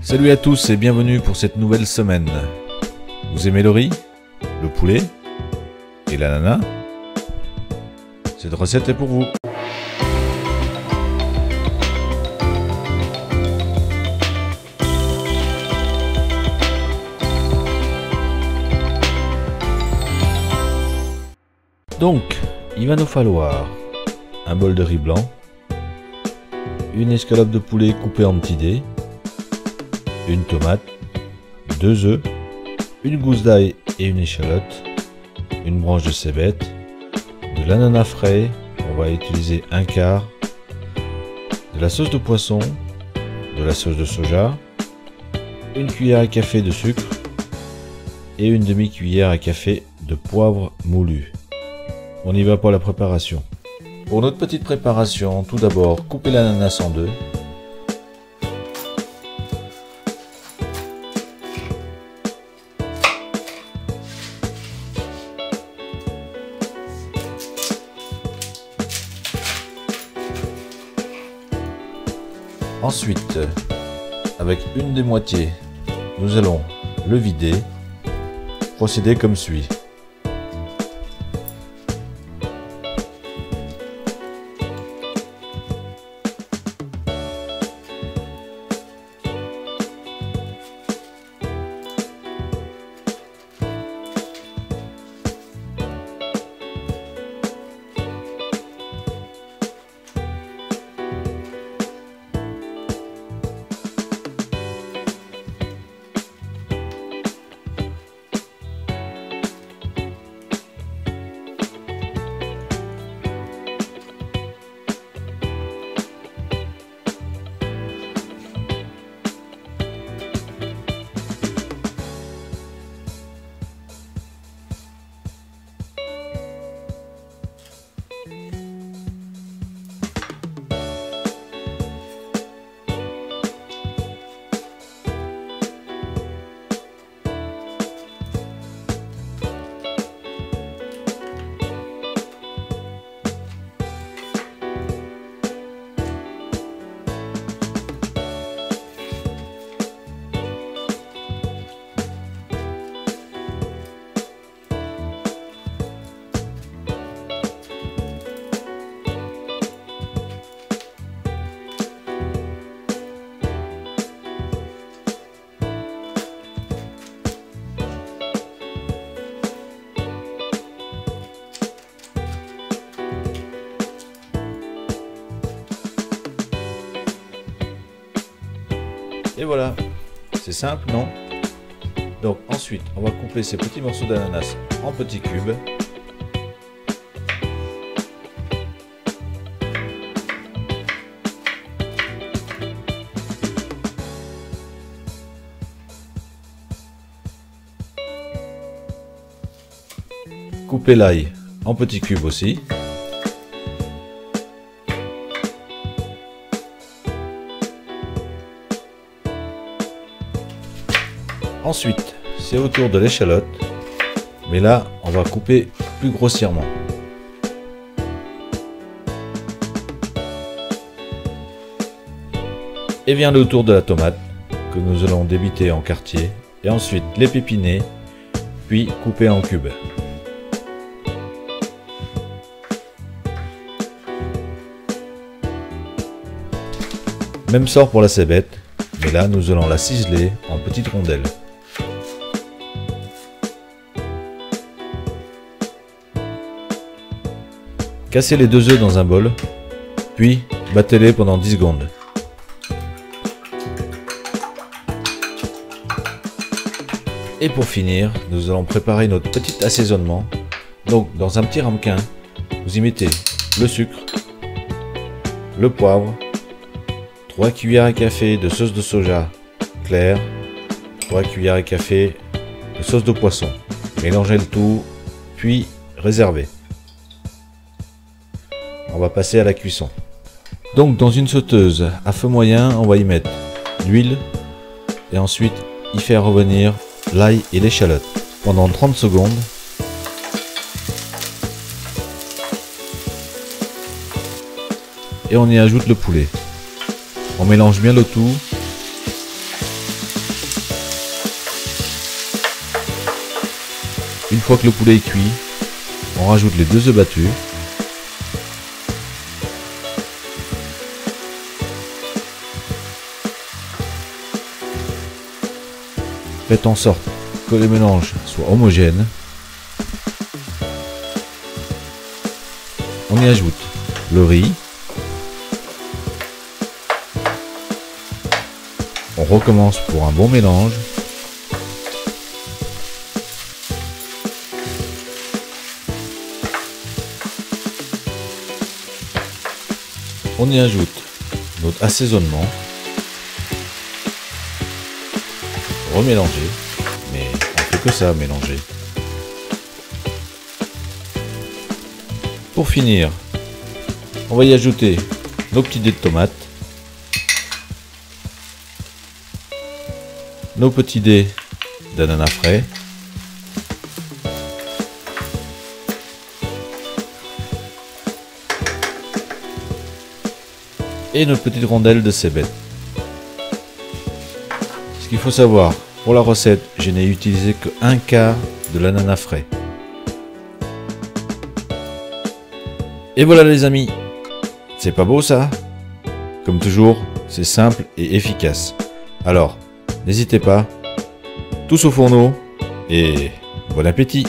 Salut à tous et bienvenue pour cette nouvelle semaine. Vous aimez le riz, le poulet et l'ananas? Cette recette est pour vous. Donc, il va nous falloir un bol de riz blanc, une escalope de poulet coupée en petits dés, une tomate, 2 œufs, une gousse d'ail et une échalote, une branche de cébette, de l'ananas frais, on va utiliser un quart, de la sauce de poisson, de la sauce de soja, une cuillère à café de sucre et une demi-cuillère à café de poivre moulu. On y va pour la préparation. Pour notre petite préparation, tout d'abord, coupez l'ananas en deux. Ensuite, avec une des moitiés, nous allons le vider. Procéder comme suit. Et voilà, c'est simple, non? Donc ensuite, on va couper ces petits morceaux d'ananas en petits cubes. Coupez l'ail en petits cubes aussi. Ensuite, c'est au tour de l'échalote, mais là, on va couper plus grossièrement. Et vient le tour de la tomate, que nous allons débiter en quartiers, et ensuite les pépiner, puis couper en cubes. Même sort pour la cébette, mais là, nous allons la ciseler en petites rondelles. Cassez les 2 œufs dans un bol, puis battez-les pendant 10 secondes. Et pour finir, nous allons préparer notre petit assaisonnement. Donc dans un petit ramequin, vous y mettez le sucre, le poivre, 3 cuillères à café de sauce de soja claire, 3 cuillères à café de sauce de poisson. Mélangez le tout, puis réservez. On va passer à la cuisson. Donc dans une sauteuse à feu moyen, on va y mettre l'huile et ensuite y faire revenir l'ail et l'échalote pendant 30 secondes. Et on y ajoute le poulet. On mélange bien le tout Une fois que le poulet est cuit, on rajoute les 2 œufs battus. Faites en sorte que le mélange soit homogène. On y ajoute le riz. On recommence pour un bon mélange. On y ajoute notre assaisonnement. Remélanger, mais on fait que ça, mélanger. Pour finir, on va y ajouter nos petits dés de tomates, nos petits dés d'ananas frais, et notre petite rondelle de cébette. Ce qu'il faut savoir, pour la recette, je n'ai utilisé que 1/4 de l'ananas frais. Et voilà les amis, c'est pas beau ça? Comme toujours, c'est simple et efficace. Alors, n'hésitez pas, tous au fourneau et bon appétit!